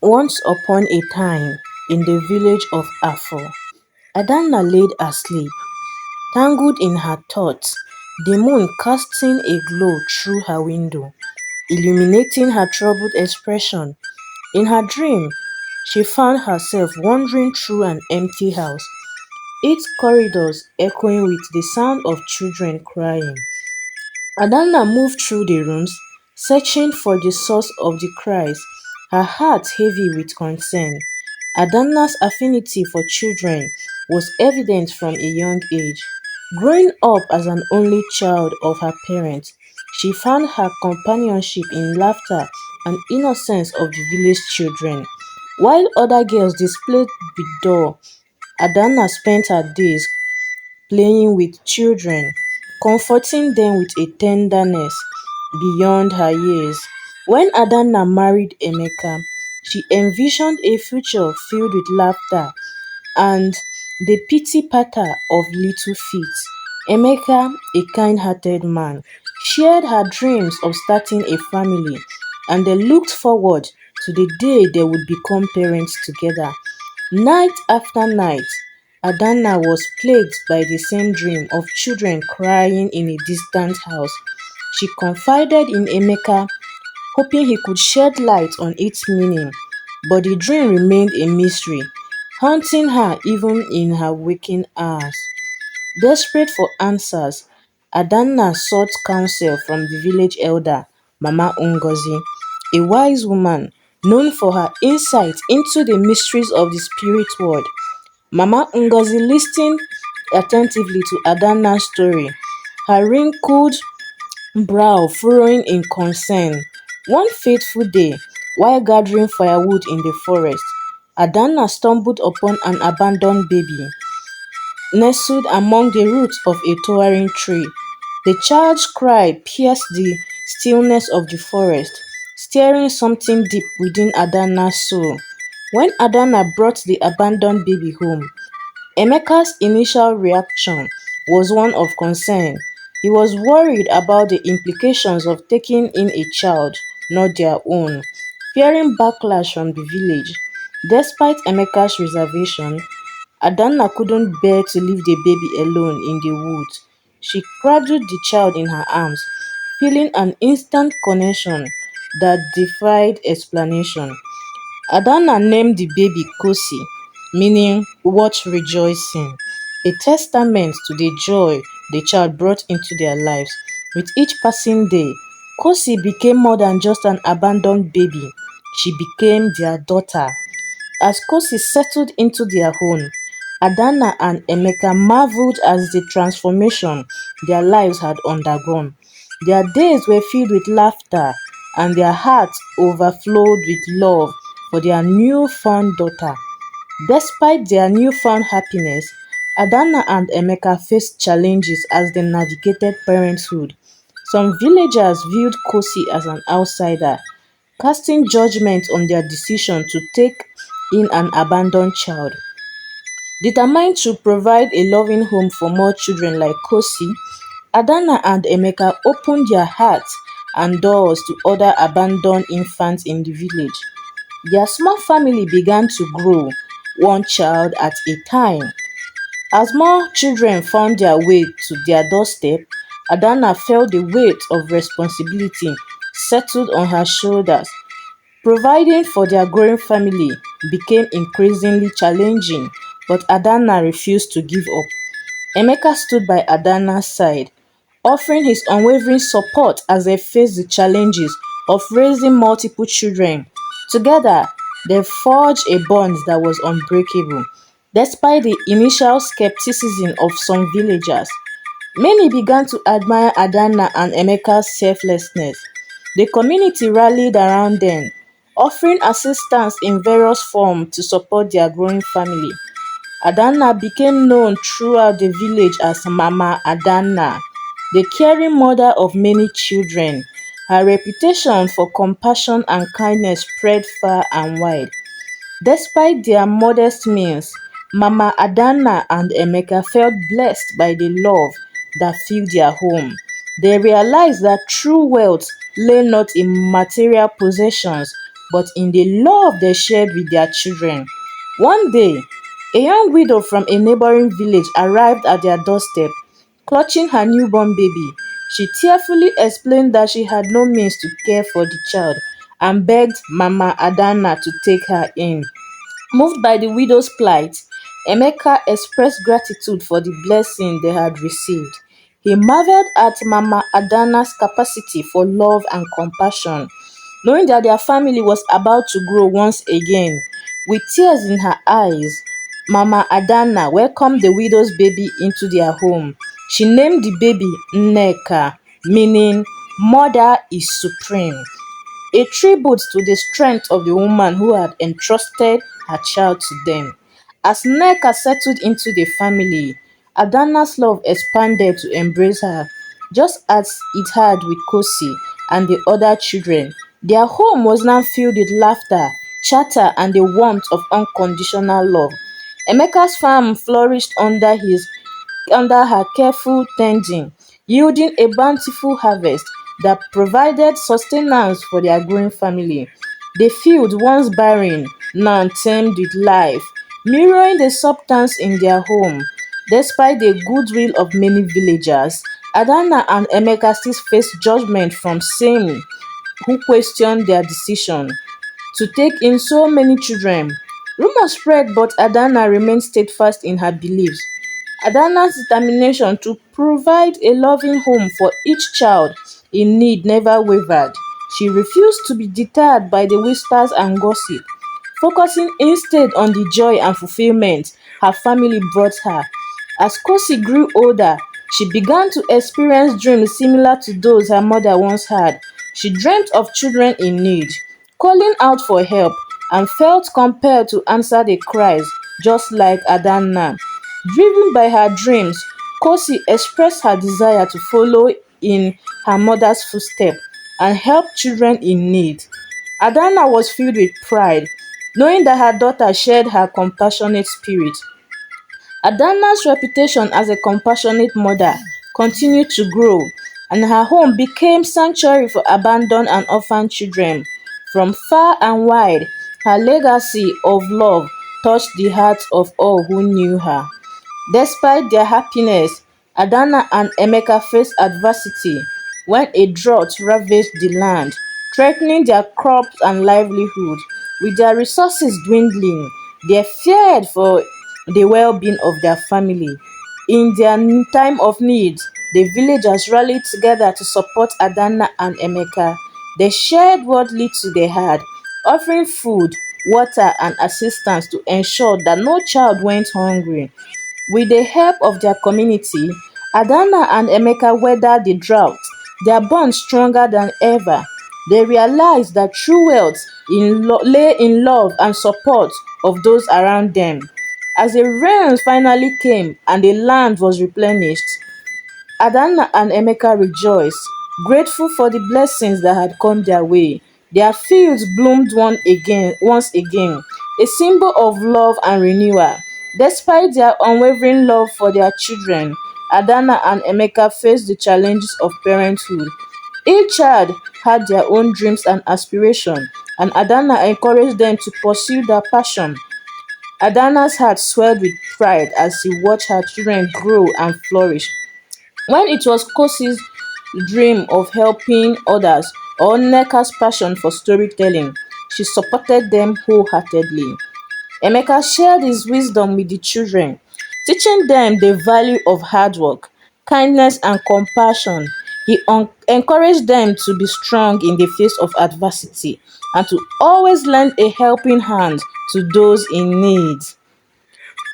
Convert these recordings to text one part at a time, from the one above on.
Once upon a time, in the village of Afo, Adanna laid asleep, tangled in her thoughts, the moon casting a glow through her window, illuminating her troubled expression. In her dream, she found herself wandering through an empty house, its corridors echoing with the sound of children crying. Adanna moved through the rooms, searching for the source of the cries, her heart heavy with concern. Adanna's affinity for children was evident from a young age. Growing up as an only child of her parents, she found her companionship in laughter and innocence of the village children. While other girls displayed withdraw, Adanna spent her days playing with children, comforting them with a tenderness beyond her years. When Adanna married Emeka, she envisioned a future filled with laughter and the pity patter of little feet. Emeka, a kind-hearted man, shared her dreams of starting a family, and they looked forward to the day they would become parents together. Night after night, Adanna was plagued by the same dream of children crying in a distant house. She confided in Emeka, hoping he could shed light on its meaning, but the dream remained a mystery, haunting her even in her waking hours. Desperate for answers, Adanna sought counsel from the village elder, Mama Ngozi, a wise woman known for her insight into the mysteries of the spirit world. Mama Ngozi listened attentively to Adanna's story, her wrinkled brow furrowing in concern. One fateful day, while gathering firewood in the forest, Adanna stumbled upon an abandoned baby nestled among the roots of a towering tree. The child's cry pierced the stillness of the forest, stirring something deep within Adanna's soul. When Adanna brought the abandoned baby home, Emeka's initial reaction was one of concern. He was worried about the implications of taking in a child not their own, fearing backlash from the village. Despite Emeka's reservation, Adanna couldn't bear to leave the baby alone in the woods. She cradled the child in her arms, feeling an instant connection that defied explanation. Adanna named the baby Kosi, meaning worth rejoicing, a testament to the joy the child brought into their lives. With each passing day, Kosi became more than just an abandoned baby. She became their daughter. As Kosi settled into their home, Adanna and Emeka marveled at the transformation their lives had undergone. Their days were filled with laughter, and their hearts overflowed with love for their newfound daughter. Despite their newfound happiness, Adanna and Emeka faced challenges as they navigated parenthood. Some villagers viewed Kosi as an outsider, casting judgment on their decision to take in an abandoned child. Determined to provide a loving home for more children like Kosi, Adanna and Emeka opened their hearts and doors to other abandoned infants in the village. Their small family began to grow, one child at a time. As more children found their way to their doorstep, Adanna felt the weight of responsibility settled on her shoulders. Providing for their growing family became increasingly challenging, but Adanna refused to give up. Emeka stood by Adanna's side, offering his unwavering support as they faced the challenges of raising multiple children. Together, they forged a bond that was unbreakable. Despite the initial skepticism of some villagers, many began to admire Adanna and Emeka's selflessness. The community rallied around them, offering assistance in various forms to support their growing family. Adanna became known throughout the village as Mama Adanna, the caring mother of many children. Her reputation for compassion and kindness spread far and wide. Despite their modest means, Mama Adanna and Emeka felt blessed by the love that filled their home. They realized that true wealth lay not in material possessions but in the love they shared with their children. One day, a young widow from a neighboring village arrived at their doorstep, clutching her newborn baby. She tearfully explained that she had no means to care for the child and begged Mama Adanna to take her in. Moved by the widow's plight, Emeka expressed gratitude for the blessing they had received. He marveled at Mama Adanna's capacity for love and compassion, knowing that their family was about to grow once again. With tears in her eyes, Mama Adanna welcomed the widow's baby into their home. She named the baby Nneka, meaning Mother is Supreme, a tribute to the strength of the woman who had entrusted her child to them. As Nneka settled into the family, Adanna's love expanded to embrace her, just as it had with Kosi and the other children. Their home was now filled with laughter, chatter, and the warmth of unconditional love. Emeka's farm flourished under her careful tending, yielding a bountiful harvest that provided sustenance for their growing family. The field, once barren, now teemed with life, mirroring the substance in their home. Despite the goodwill of many villagers, Adanna and Emeka still faced judgment from some who questioned their decision to take in so many children. Rumors spread, but Adanna remained steadfast in her beliefs. Adanna's determination to provide a loving home for each child in need never wavered. She refused to be deterred by the whispers and gossip, focusing instead on the joy and fulfillment her family brought her. As Kosi grew older, she began to experience dreams similar to those her mother once had. She dreamt of children in need, calling out for help, and felt compelled to answer the cries, just like Adanna. Driven by her dreams, Kosi expressed her desire to follow in her mother's footsteps and help children in need. Adanna was filled with pride, knowing that her daughter shared her compassionate spirit. Adanna's reputation as a compassionate mother continued to grow, and her home became sanctuary for abandoned and orphaned children. From far and wide, her legacy of love touched the hearts of all who knew her. Despite their happiness, Adanna and Emeka faced adversity when a drought ravaged the land, threatening their crops and livelihood. With their resources dwindling, they feared for the well-being of their family. In their time of need, the villagers rallied together to support Adanna and Emeka. They shared what little they had, offering food, water, and assistance to ensure that no child went hungry. With the help of their community, Adanna and Emeka weathered the drought, their bond stronger than ever. They realized that true wealth lay in love and support of those around them. As the rains finally came and the land was replenished, Adanna and Emeka rejoiced, grateful for the blessings that had come their way. Their fields bloomed once again, a symbol of love and renewal. Despite their unwavering love for their children, Adanna and Emeka faced the challenges of parenthood. Each child had their own dreams and aspirations, and Adanna encouraged them to pursue their passion. Adanna's heart swelled with pride as she watched her children grow and flourish. When it was Kosi's dream of helping others or Nneka's passion for storytelling, she supported them wholeheartedly. Emeka shared his wisdom with the children, teaching them the value of hard work, kindness, and compassion. He encouraged them to be strong in the face of adversity and to always lend a helping hand to those in need.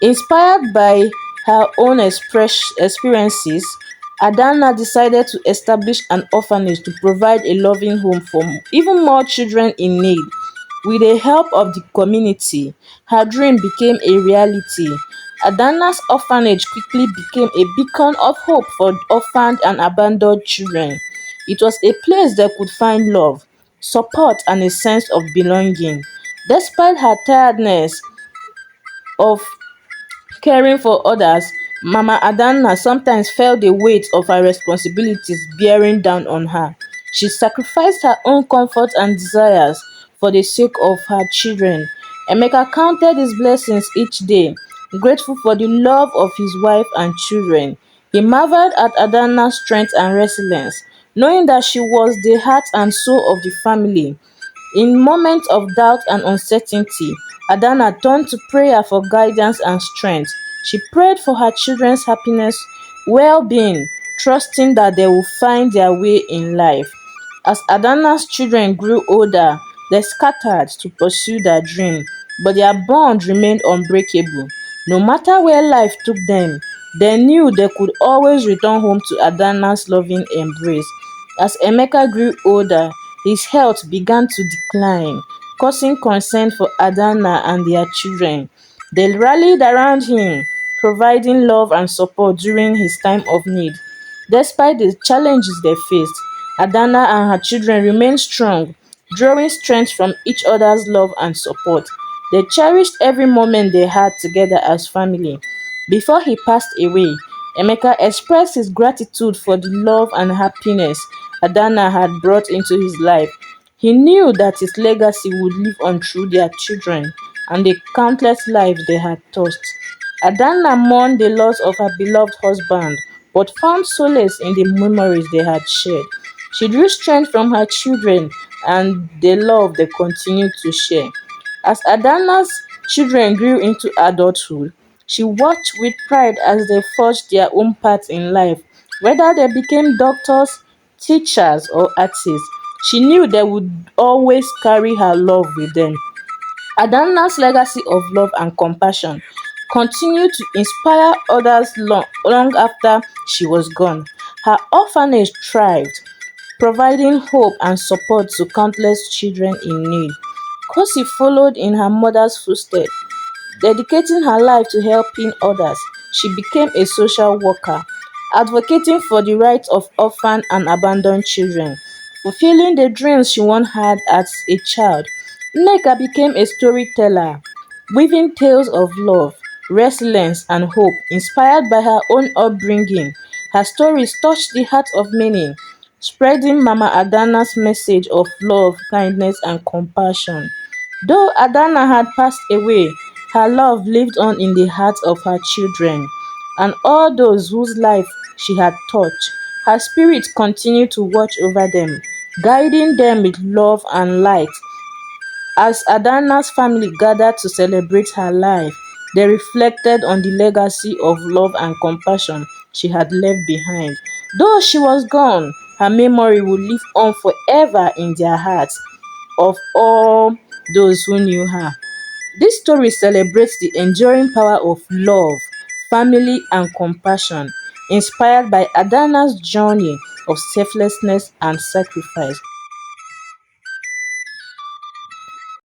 Inspired by her own experiences, Adanna decided to establish an orphanage to provide a loving home for even more children in need. With the help of the community, her dream became a reality. Adanna's orphanage quickly became a beacon of hope for orphaned and abandoned children. It was a place they could find love, support, and a sense of belonging. Despite her tiredness of caring for others, Mama Adanna sometimes felt the weight of her responsibilities bearing down on her. She sacrificed her own comfort and desires for the sake of her children. Emeka counted his blessings each day, grateful for the love of his wife and children. He marveled at Adanna's strength and resilience, knowing that she was the heart and soul of the family. In moments of doubt and uncertainty, Adanna turned to prayer for guidance and strength. She prayed for her children's happiness, well-being, trusting that they will find their way in life. As Adanna's children grew older, they scattered to pursue their dream, but their bond remained unbreakable. No matter where life took them, they knew they could always return home to Adanna's loving embrace. As Emeka grew older, his health began to decline, causing concern for Adanna and their children. They rallied around him, providing love and support during his time of need. Despite the challenges they faced, Adanna and her children remained strong, drawing strength from each other's love and support. They cherished every moment they had together as family. Before he passed away, Emeka expressed his gratitude for the love and happiness Adanna had brought into his life. He knew that his legacy would live on through their children and the countless lives they had touched. Adanna mourned the loss of her beloved husband, but found solace in the memories they had shared. She drew strength from her children and the love they continued to share. As Adanna's children grew into adulthood, she watched with pride as they forged their own paths in life. Whether they became doctors, teachers, or artists, she knew they would always carry her love with them. Adanna's legacy of love and compassion continued to inspire others long after she was gone. Her orphanage thrived, providing hope and support to countless children in need. Kosi followed in her mother's footsteps, dedicating her life to helping others. She became a social worker, advocating for the rights of orphan and abandoned children, fulfilling the dreams she once had as a child. Nneka became a storyteller, weaving tales of love, resilience, and hope inspired by her own upbringing. Her stories touched the hearts of many, spreading Mama Adanna's message of love, kindness, and compassion. Though Adanna had passed away, her love lived on in the hearts of her children and all those whose life she had touched. Her spirit continued to watch over them, guiding them with love and light. As Adanna's family gathered to celebrate her life, they reflected on the legacy of love and compassion she had left behind. Though she was gone, her memory will live on forever in their hearts of all those who knew her. This story celebrates the enduring power of love, family, and compassion, inspired by Adanna's journey of selflessness and sacrifice.